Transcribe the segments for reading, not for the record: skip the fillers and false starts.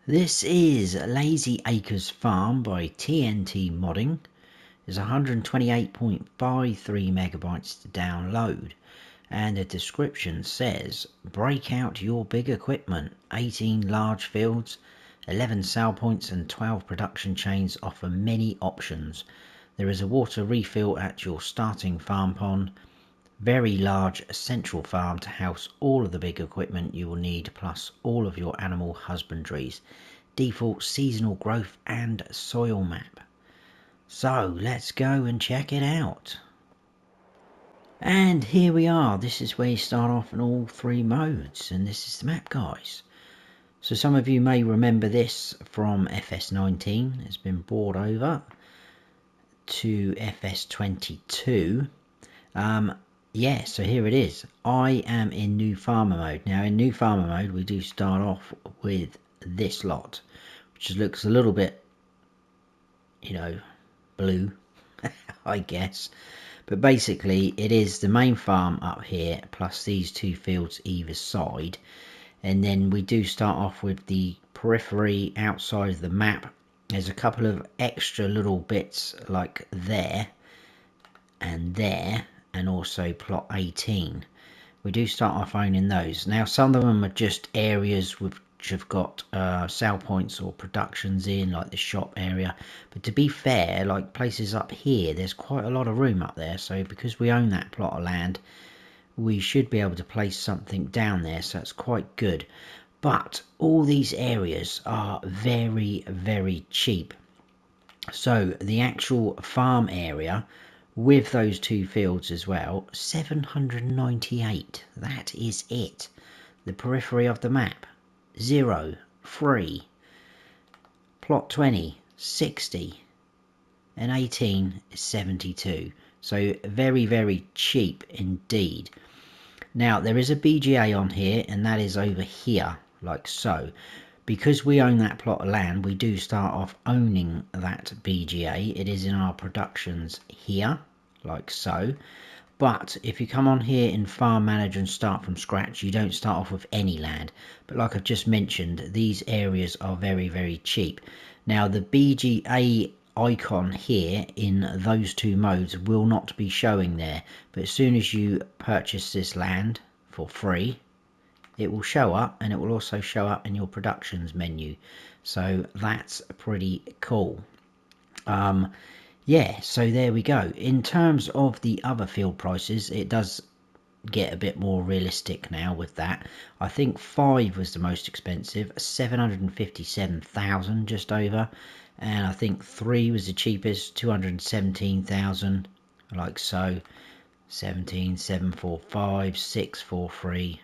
This is Lazy Acres Farm by TNTmodding. There's 128.53 megabytes to download, and the description says break out your big equipment. 18 large fields, 11 sale points and 12 production chains offer many options. There is a water refill at your starting farm pond. Very large central farm to house all of the big equipment you will need, plus all of your animal husbandries. Default seasonal growth and soil map. So let's go and check it out. And here we are. This is where you start off in all three modes, and this is the map, guys. So some of you may remember this from FS19. It's been brought over to FS22. Yeah, so here it is. I am in new farmer mode. Now in new farmer mode we do start off with this lot, which looks a little bit, blue, I guess. But basically it is the main farm up here plus these two fields either side. And then we do start off with the periphery outside of the map. There's a couple of extra little bits like there and there, and also plot 18. We do start off owning those. Now some of them are just areas which have got sale points or productions in, like the shop area, but to be fair, like places up here, there's quite a lot of room up there, so because we own that plot of land, we should be able to place something down there, so that's quite good. But all these areas are very, very cheap. So the actual farm area with those two fields as well, 798. That is it. The periphery of the map, 0, free. Plot 20, 60. And 18 is 72. So very, very cheap indeed. Now there is a BGA on here, and that is over here, like so. Because we own that plot of land, we do start off owning that BGA. It is in our productions here, like so. But if you come on here in Farm Manager and start from scratch, you don't start off with any land. But like I've just mentioned, these areas are very, very cheap. Now the BGA icon here in those two modes will not be showing there. But as soon as you purchase this land for free, it will show up, and it will also show up in your productions menu. So that's pretty cool. Yeah, so there we go. In terms of the other field prices, it does get a bit more realistic now with that. I think 5 was the most expensive, 757,000 just over, and I think 3 was the cheapest, 217,000, like so. 17,745, 643,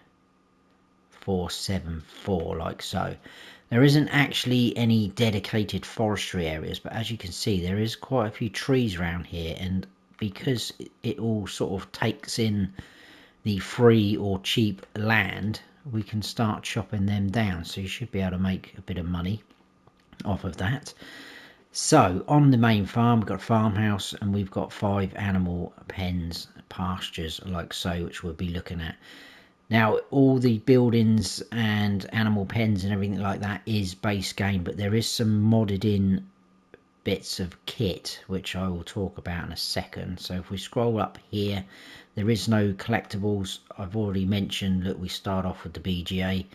474, like so. There isn't actually any dedicated forestry areas, but as you can see, there is quite a few trees around here, and because it all sort of takes in the free or cheap land, we can start chopping them down, so you should be able to make a bit of money off of that. So on the main farm, we've got a farmhouse, and we've got 5 animal pens, pastures, like so, which we'll be looking at. Now all the buildings and animal pens and everything like that is base game, but there is some modded in bits of kit which I will talk about in a second. So if we scroll up here, there is no collectibles. I've already mentioned that we start off with the BGA.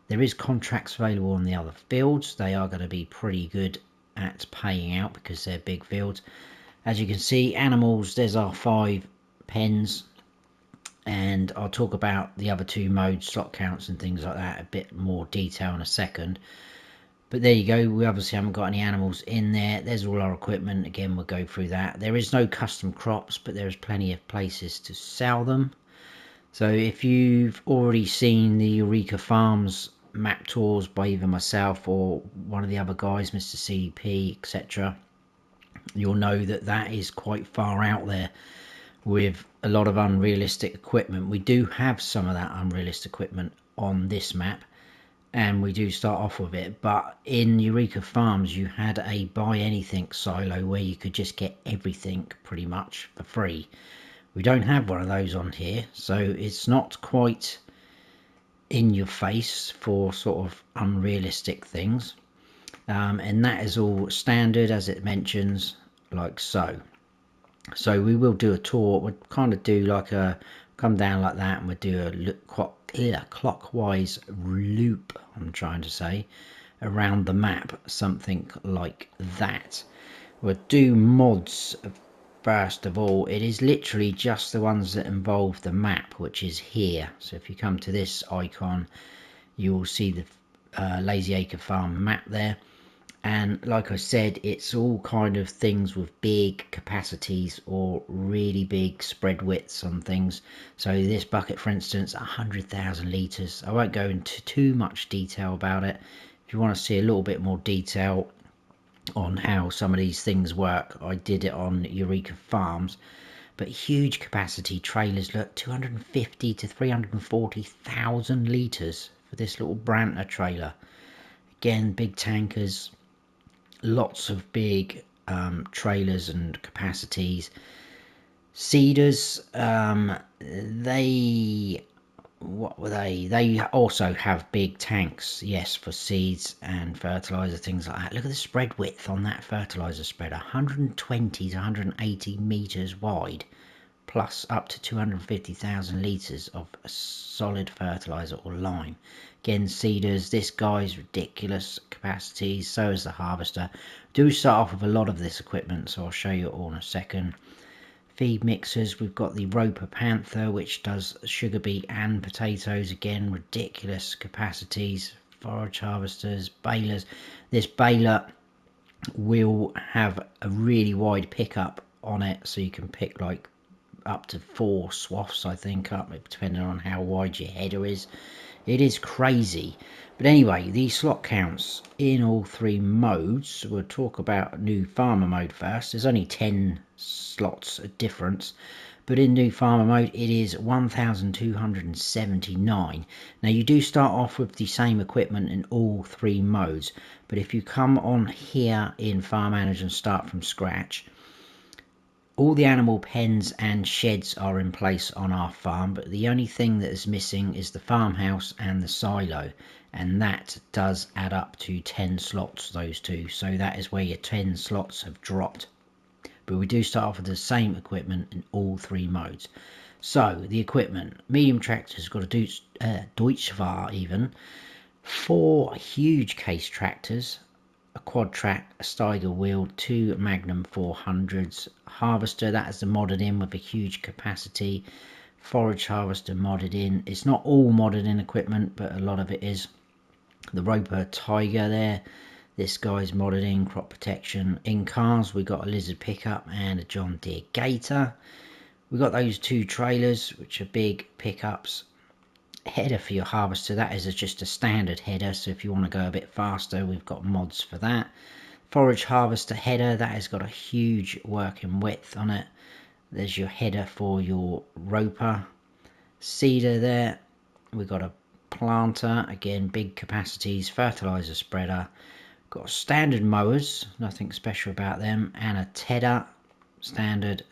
There is contracts available on the other fields. They are going to be pretty good at paying out because they're big fields. As you can see, animals, there's our 5 pens. And I'll talk about the other 2 modes, slot counts and things like that, a bit more detail in a second. But there you go, we obviously haven't got any animals in there. There's all our equipment, again we'll go through that. There is no custom crops, but there's plenty of places to sell them. So if you've already seen the Eureka Farms map tours by either myself or one of the other guys, Mr. CP, etc., you'll know that that is quite far out there with a lot of unrealistic equipment. We do have some of that unrealistic equipment on this map, and we do start off with it, but in Eureka Farms you had a buy anything silo where you could just get everything pretty much for free. We don't have one of those on here, so it's not quite in your face for sort of unrealistic things. and that is all standard as it mentions, like so. So we will do a tour. We'll kind of do like a come down like that, and we'll do a clockwise loop, I'm trying to say, around the map, something like that. We'll do mods first of all. It is literally just the ones that involve the map, which is here. So if you come to this icon, you will see the Lazy Acre Farm map there. And like I said, it's all kind of things with big capacities or really big spread widths on things. So this bucket, for instance, 100,000 litres. I won't go into too much detail about it. If you want to see a little bit more detail on how some of these things work, I did it on Eureka Farms. But huge capacity trailers, look, 250 to 340,000 litres for this little Branter trailer. Again, big tankers, lots of big trailers and capacities. Seeders, what were they also have big tanks, yes, for seeds and fertilizer, things like that. Look at the spread width on that fertilizer spreader, 120 to 180 meters wide, plus up to 250,000 litres of solid fertilizer or lime. Again, seeders, this guy's ridiculous capacities, so is the harvester. Do start off with a lot of this equipment, so I'll show you it all in a second. Feed mixers, we've got the Roper Panther, which does sugar beet and potatoes. Again, ridiculous capacities. Forage harvesters, balers. This baler will have a really wide pickup on it, so you can pick like up to 4 swaths, I think, up depending on how wide your header is. It is crazy. But anyway, the slot counts in all 3 modes. We'll talk about new farmer mode first. There's only 10 slots of difference, but in new farmer mode it is 1,279. Now you do start off with the same equipment in all 3 modes, but if you come on here in Farm Manager and start from scratch, all the animal pens and sheds are in place on our farm, but the only thing that is missing is the farmhouse and the silo, and that does add up to 10 slots, those two. So that is where your 10 slots have dropped. But we do start off with the same equipment in all 3 modes. So the equipment, medium tractors, got a Deutschfahr even, 4 huge case tractors, a quad track, a Steiger wheel, 2 Magnum 400s, harvester, that is the modded in with a huge capacity, forage harvester modded in. It's not all modded in equipment, but a lot of it is. The Roper Tiger there, this guy's modded in, crop protection. In cars, we got a Lizard pickup and a John Deere Gator. We got those 2 trailers, which are big pickups. Header for your harvester, that is just a standard header, so if you want to go a bit faster, we've got mods for that. Forage harvester header, that has got a huge working width on it. There's your header for your roper. Seeder there, we've got a planter, again big capacities, fertilizer spreader. Got standard mowers, nothing special about them, and a tedder, standard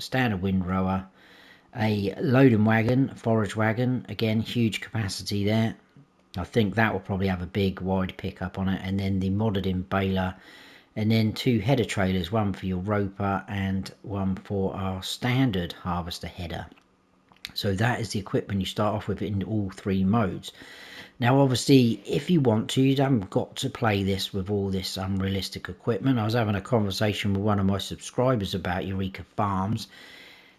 windrower. A loading wagon, forage wagon, again huge capacity there. I think that will probably have a big wide pickup on it. And then the modded in baler, and then 2 header trailers, one for your roper and one for our standard harvester header. So that is the equipment you start off with in all 3 modes. Now obviously if you want to, you haven't got to play this with all this unrealistic equipment. I was having a conversation with one of my subscribers about Eureka Farms,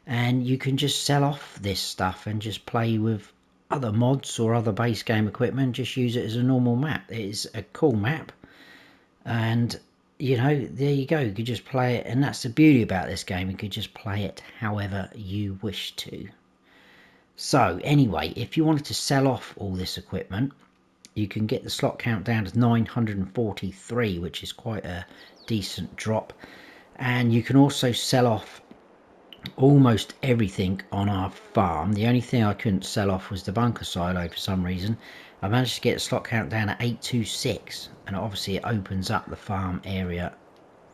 and you can just sell off this stuff and just play with other mods or other base game equipment. Just use it as a normal map. It is a cool map, and you know, there you go, you could just play it. And that's the beauty about this game, you could just play it however you wish to. So anyway, if you wanted to sell off all this equipment, you can get the slot count down to 943, which is quite a decent drop. And you can also sell off almost everything on our farm. The only thing I couldn't sell off was the bunker silo for some reason. I managed to get the slot count down at 826, and obviously it opens up the farm area,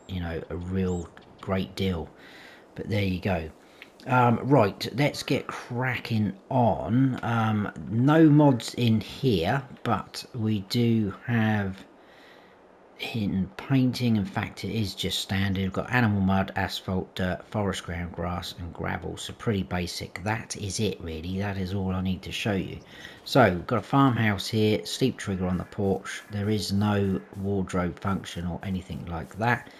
you know, a real great deal. But there you go. Right, let's get cracking on. No mods in here, but we do have in painting. In fact, it is just standard. We've got animal mud, asphalt, dirt, forest ground grass and gravel, so pretty basic. That is it really, that is all I need to show you. So we've got a farmhouse here, sleep trigger on the porch. There is no wardrobe function or anything like that.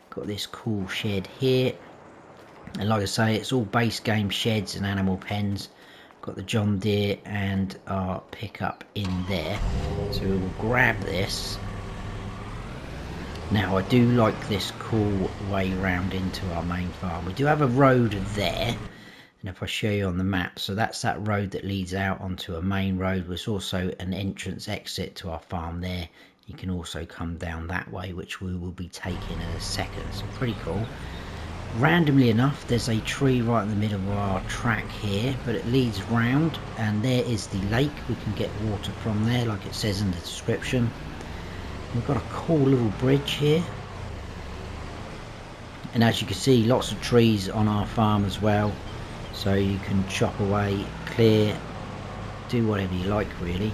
Got this cool shed here, and like I say, it's all base game sheds and animal pens. Got the John Deere and our pickup in there, so we will grab this. Now I do like this cool way round into our main farm. We do have a road there, and if I show you on the map, so that's that road that leads out onto a main road. There's also an entrance exit to our farm there. You can also come down that way, which we will be taking in a second, so pretty cool. Randomly enough, there's a tree right in the middle of our track here, but it leads round, and there is the lake. We can get water from there like it says in the description. We've got a cool little bridge here, and as you can see, lots of trees on our farm as well, so you can chop away, clear, do whatever you like really.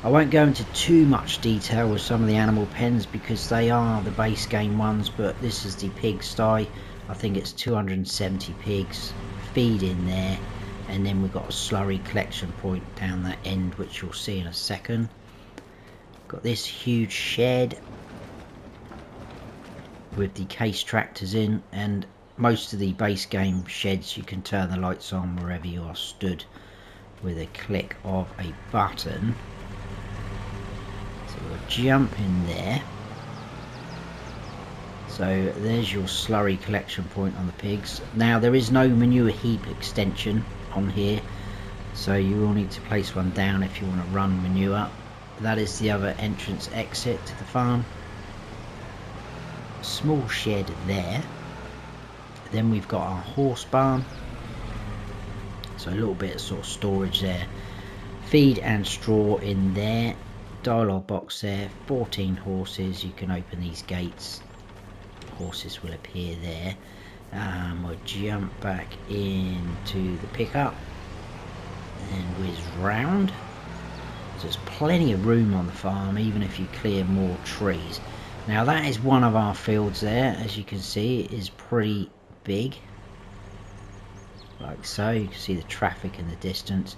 I won't go into too much detail with some of the animal pens because they are the base game ones, but this is the pigsty. I think it's 270 pigs, feed in there, and then we've got a slurry collection point down that end, which you'll see in a second. Got this huge shed with the case tractors in, and most of the base game sheds you can turn the lights on wherever you are stood with a click of a button. So we'll jump in there. So there's your slurry collection point on the pigs. Now there is no manure heap extension on here, so you will need to place one down if you want to run manure. That is the other entrance exit to the farm. Small shed there. Then we've got our horse barn, so a little bit of sort of storage there. Feed and straw in there. Dialogue box there. 14 horses. You can open these gates. Horses will appear there. We'll jump back into the pickup and whiz round. So there's plenty of room on the farm, even if you clear more trees. Now that is one of our fields there. As you can see, it is pretty big, like so. You can see the traffic in the distance,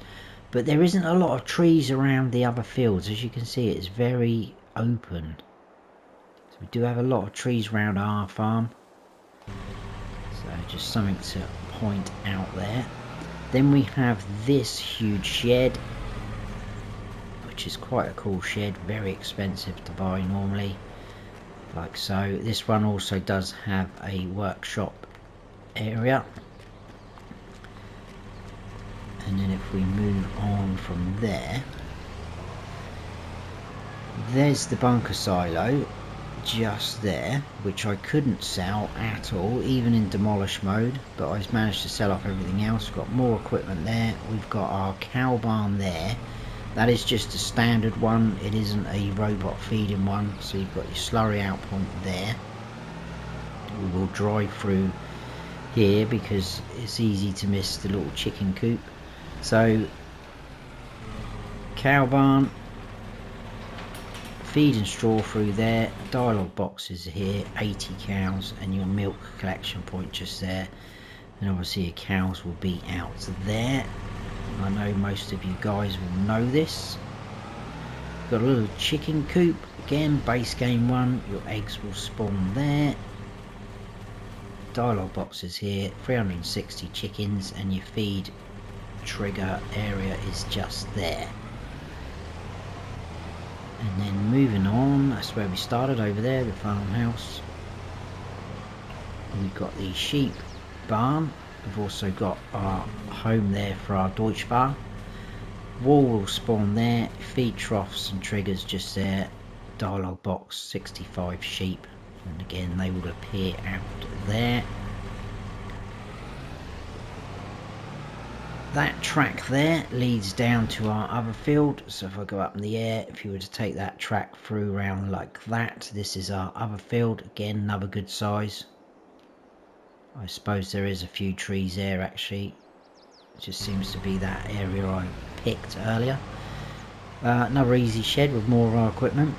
but there isn't a lot of trees around the other fields. As you can see, it's very open. So we do have a lot of trees around our farm, so just something to point out there. Then we have this huge shed, which is quite a cool shed, very expensive to buy normally, like so. This one also does have a workshop area, and then if we move on from there, there's the bunker silo just there, which I couldn't sell at all, even in demolish mode, but I managed to sell off everything else. We've got more equipment there. We've got our cow barn there. That is just a standard one, it isn't a robot feeding one. So you've got your slurry out point there. We will drive through here because it's easy to miss the little chicken coop. So cow barn, feed and straw through there, dialogue boxes here, 80 cows, and your milk collection point just there. And obviously your cows will be out there. I know most of you guys will know this. Got a little chicken coop, again base game one. Your eggs will spawn there. Dialogue boxes here, 360 chickens, and your feed trigger area is just there. And then moving on, that's where we started over there, the farmhouse. We've got the sheep barn. We've also got our home there for our Deutsch bar. Wall will spawn there, feed troughs and triggers just there. Dialogue box, 65 sheep, and again they will appear out there. That track there leads down to our other field, so if I go up in the air, if you were to take that track through around like that, this is our other field. Again, another good size. I suppose there is a few trees there actually. It just seems to be that area I picked earlier. Another easy shed with more of our equipment.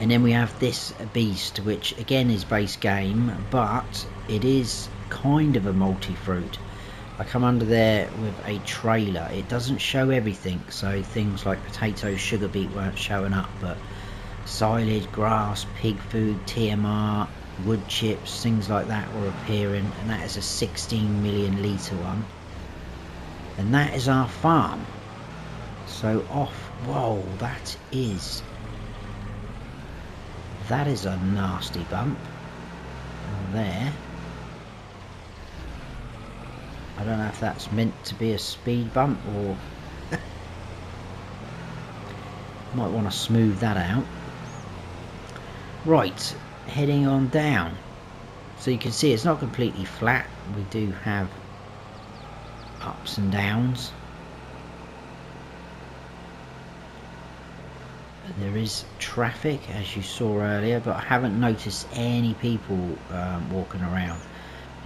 And then we have this beast, which again is base game, but it is kind of a multi-fruit. I come under there with a trailer. It doesn't show everything, so things like potatoes, sugar beet weren't showing up, but silage, grass, pig food, TMR, wood chips, things like that were appearing, and that is a 16 million litre one. And that is our farm. So off, whoa, that is a nasty bump there. I don't know if that's meant to be a speed bump or might want to smooth that out. Right, heading on down. So you can see it's not completely flat. We do have ups and downs. There is traffic, as you saw earlier, but I haven't noticed any people walking around.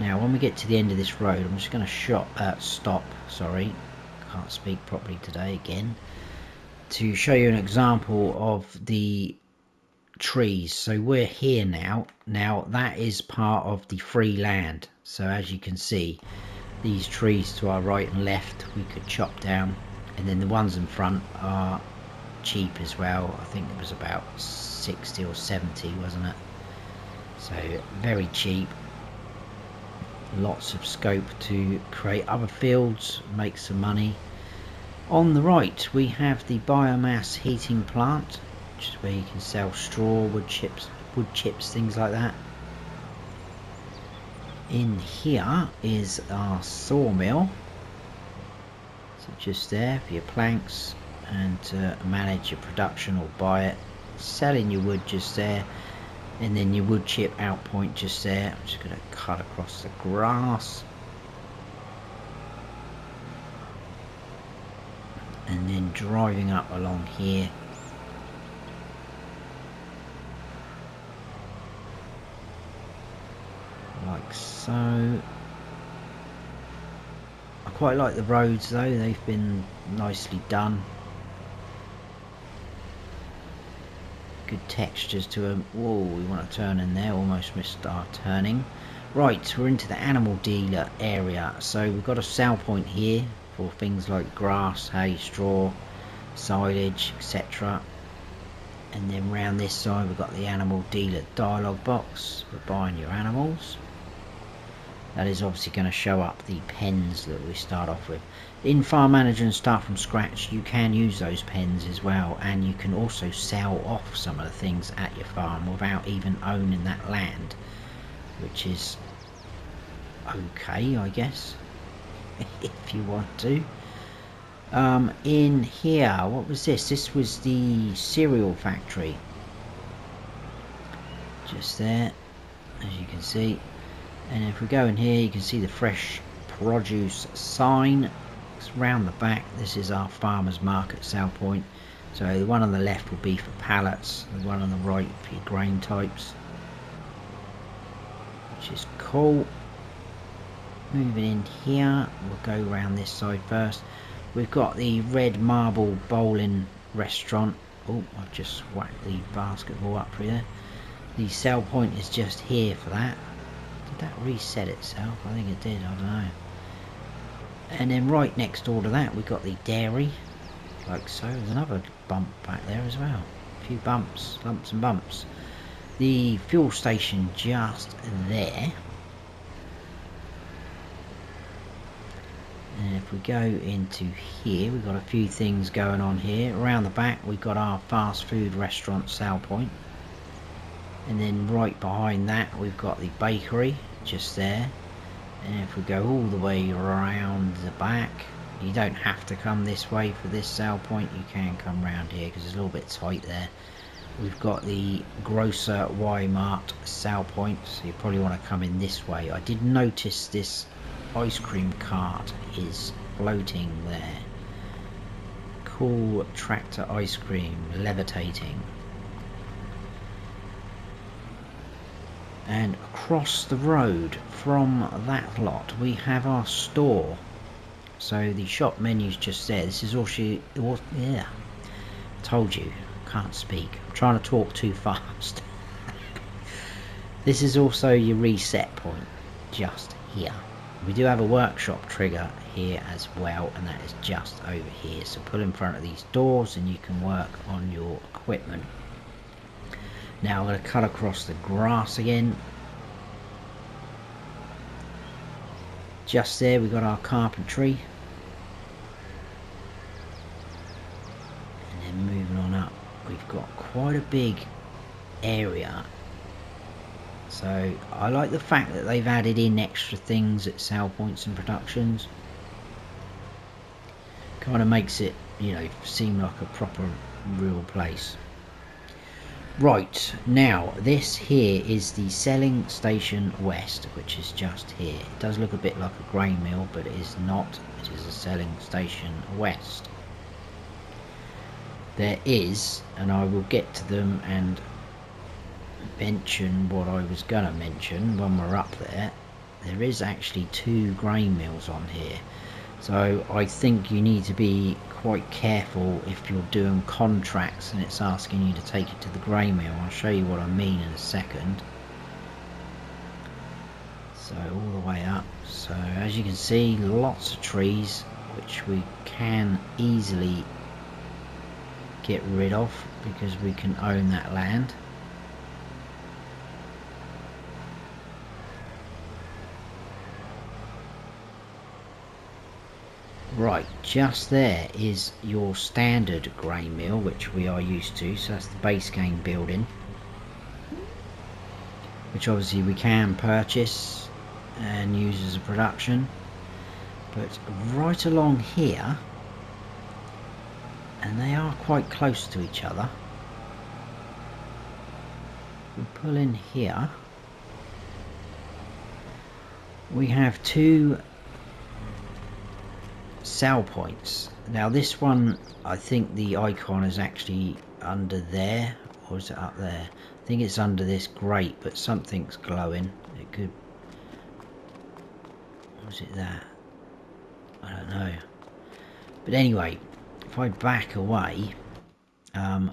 Now when we get to the end of this road, I'm just going to stop, sorry, can't speak properly today again, to show you an example of the trees. So we're here now. Now that is part of the free land. So as you can see, these trees to our right and left we could chop down, and then the ones in front are cheap as well. I think it was about 60 or 70, wasn't it? So very cheap. Lots of scope to create other fields, make some money. On the right we have the biomass heating plant, which is where you can sell straw, wood chips, things like that. In here is our sawmill, so just there for your planks and to manage your production or buy it. Selling your wood just there, and then your wood chip out point just there. I'm just going to cut across the grass and then driving up along here. Like so. I quite like the roads though, they've been nicely done. Good textures to them. Whoa, we want to turn in there, almost missed our turning. Right, we're into the animal dealer area. So we've got a sale point here for things like grass, hay, straw, silage, etc. And then round this side we've got the animal dealer dialogue box for buying your animals. That is obviously going to show up the pens that we start off with. In Farm Manager and Start From Scratch you can use those pens as well, and you can also sell off some of the things at your farm without even owning that land, which is okay, I guess, if you want to. In here, what was this? This was the cereal factory. Just there, as you can see. And if we go in here, you can see the fresh produce sign. It's round the back. This is our farmers market sale point. So the one on the left will be for pallets, the one on the right for your grain types, which is cool. Moving in here, we'll go around this side first. We've got the Red Marble Bowling Restaurant. Oh, I've just whacked the basketball up here. The sell point is just here for that. Did that reset itself? I think it did, I don't know. And then right next door to that we've got the dairy, like so. There's another bump back there as well. A few bumps, lumps and bumps. The fuel station just there. And if we go into here, we've got a few things going on here. Around the back we've got our fast food restaurant sale point. And then right behind that we've got the bakery just there. And if we go all the way around the back, you don't have to come this way for this sale point, you can come round here because it's a little bit tight there. We've got the Grocer Y-Mart sale point, so you probably want to come in this way. I did notice this ice cream cart is floating there. Cool tractor ice cream, levitating. And across the road from that lot we have our store. So the shop menu's just there. This is all yeah, told you, can't speak. I'm trying to talk too fast. This is also your reset point, just here. We do have a workshop trigger here as well, and that is just over here. So pull in front of these doors and you can work on your equipment. Now I'm going to cut across the grass again. Just there we got our carpentry. And then moving on up, we've got quite a big area. So I like the fact that they've added in extra things at sell points and productions. Kind of makes it, you know, seem like a proper real place. Right, now this here is the selling station west, which is just here. It does look a bit like a grain mill, but it is not. It is a selling station west. There is, and I will get to them and mention what I was going to mention when we're up there. There is actually 2 grain mills on here. So I think you need to be quite careful if you're doing contracts and it's asking you to take it to the grain mill. I'll show you what I mean in a second. So all the way up. So as you can see, lots of trees which we can easily get rid of because we can own that land. Right, just there is your standard grain mill, which we are used to. So that's the base game building, which obviously we can purchase and use as a production. But right along here, and they are quite close to each other, we pull in here, we have 2 sell points. Now this one, I think the icon is actually under there, or is it up there? I think it's under this grate, but something's glowing. It could, was it that? I don't know. But anyway, if I back away,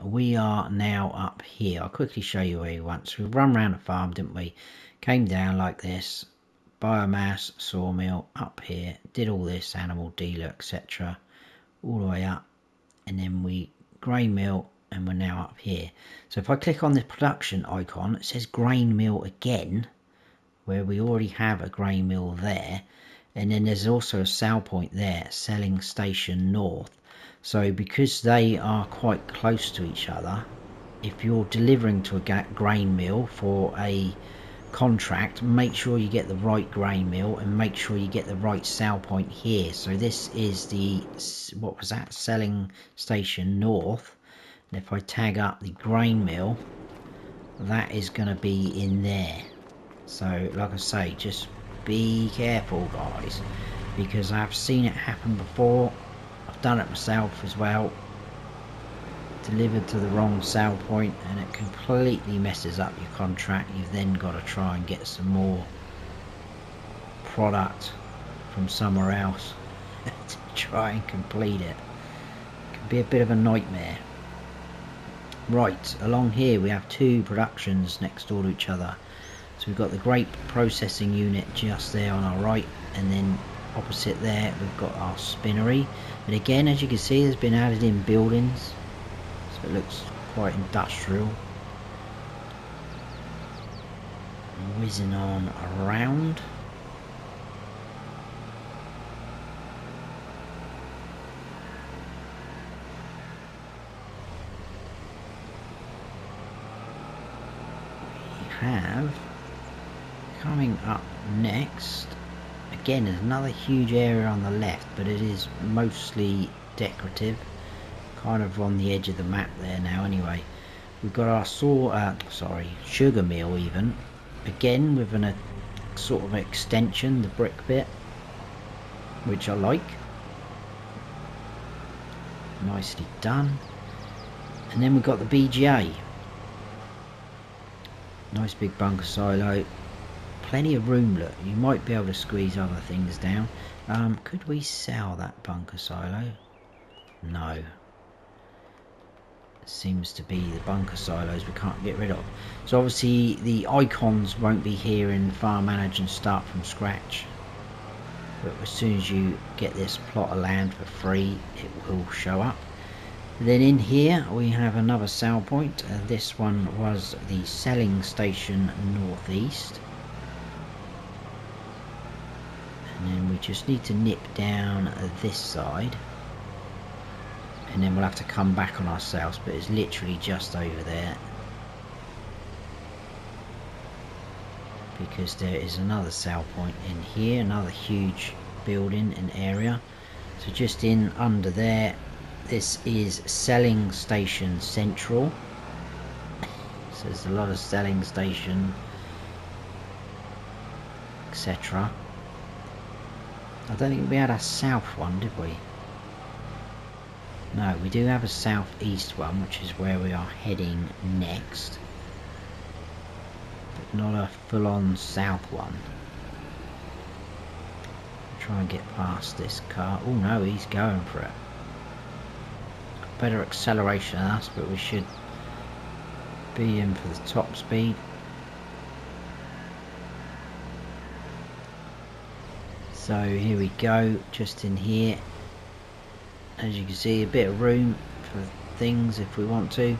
we are now up here. I'll quickly show you where we went. So we run around the farm, didn't we? Came down like this. Biomass, sawmill, up here, did all this, animal dealer, etc. all the way up, and then we grain mill, and we're now up here. So if I click on the production icon, it says grain mill again, where we already have a grain mill there, and then there's also a sell point there, selling station north. So because they are quite close to each other, if you're delivering to a grain mill for a contract, make sure you get the right grain mill and make sure you get the right sell point here. So this is the, what was that, selling station north, and if I tag up the grain mill, that is going to be in there. So like I say, just be careful guys, because I've seen it happen before. I've done it myself as well, delivered to the wrong sell point, and it completely messes up your contract. You've then got to try and get some more product from somewhere else to try and complete it. It can be a bit of a nightmare. Right, along here we have 2 productions next door to each other. So we've got the grape processing unit just there on our right, and then opposite there we've got our spinnery. But again, as you can see, there's been added in buildings. It looks quite industrial. Whizzing on around. We have, coming up next, again there's another huge area on the left, but it is mostly decorative. Kind of on the edge of the map there now. Anyway, we've got our sugar mill even, again with a sort of extension, the brick bit, which I like. Nicely done. And then we've got the BGA, nice big bunker silo, plenty of room. Look, you might be able to squeeze other things down. Could we sell that bunker silo? No. seems to be the bunker silos we can't get rid of. So obviously the icons won't be here in Farm Manager and start from scratch, but as soon as you get this plot of land for free, it will show up. And then in here we have another sale point. This one was the selling station northeast, and then we just need to nip down this side, and then we'll have to come back on ourselves, but it's literally just over there, because there is another sale point in here, another huge building and area. So just in under there, this is selling station central. So there's a lot of selling station, etc. I don't think we had a south one, did we? No, we do have a southeast one, which is where we are heading next, but not a full-on south one. Try and get past this car. Oh no, he's going for it. Better acceleration than us, but we should be in for the top speed. So here we go, just in here. As you can see, a bit of room for things if we want to.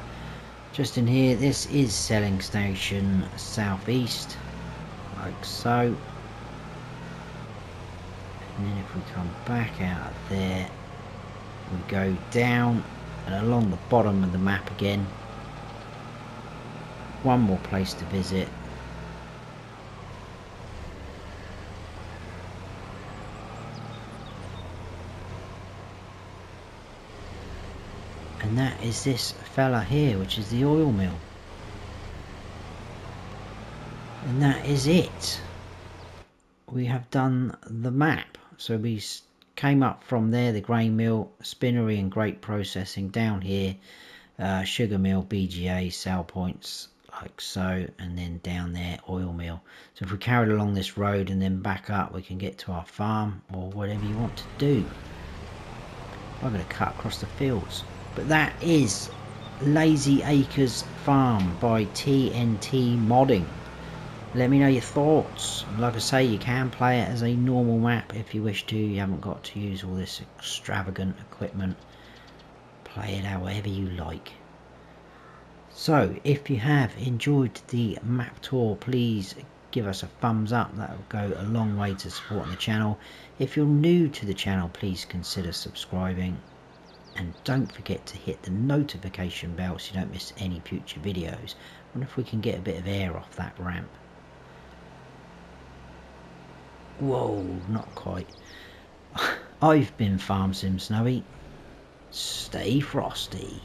Just in here, this is selling station southeast, like so. And then if we come back out of there, we go down and along the bottom of the map again. One more place to visit. And that is this fella here, which is the oil mill. And that is it. We have done the map. So we came up from there, the grain mill, spinnery and grape processing, down here, sugar mill, BGA, sale points, like so, and then down there, oil mill. So if we carried along this road and then back up, we can get to our farm, or whatever you want to do. I'm going to cut across the fields. But that is Lazy Acres Farm by TNTmodding. Let me know your thoughts. Like I say, you can play it as a normal map if you wish to. You haven't got to use all this extravagant equipment. Play it however you like. So, if you have enjoyed the map tour, please give us a thumbs up. That will go a long way to supporting the channel. If you're new to the channel, please consider subscribing. And don't forget to hit the notification bell so you don't miss any future videos. I wonder if we can get a bit of air off that ramp. Whoa, not quite. I've been Farm Sim Snowy. Stay frosty.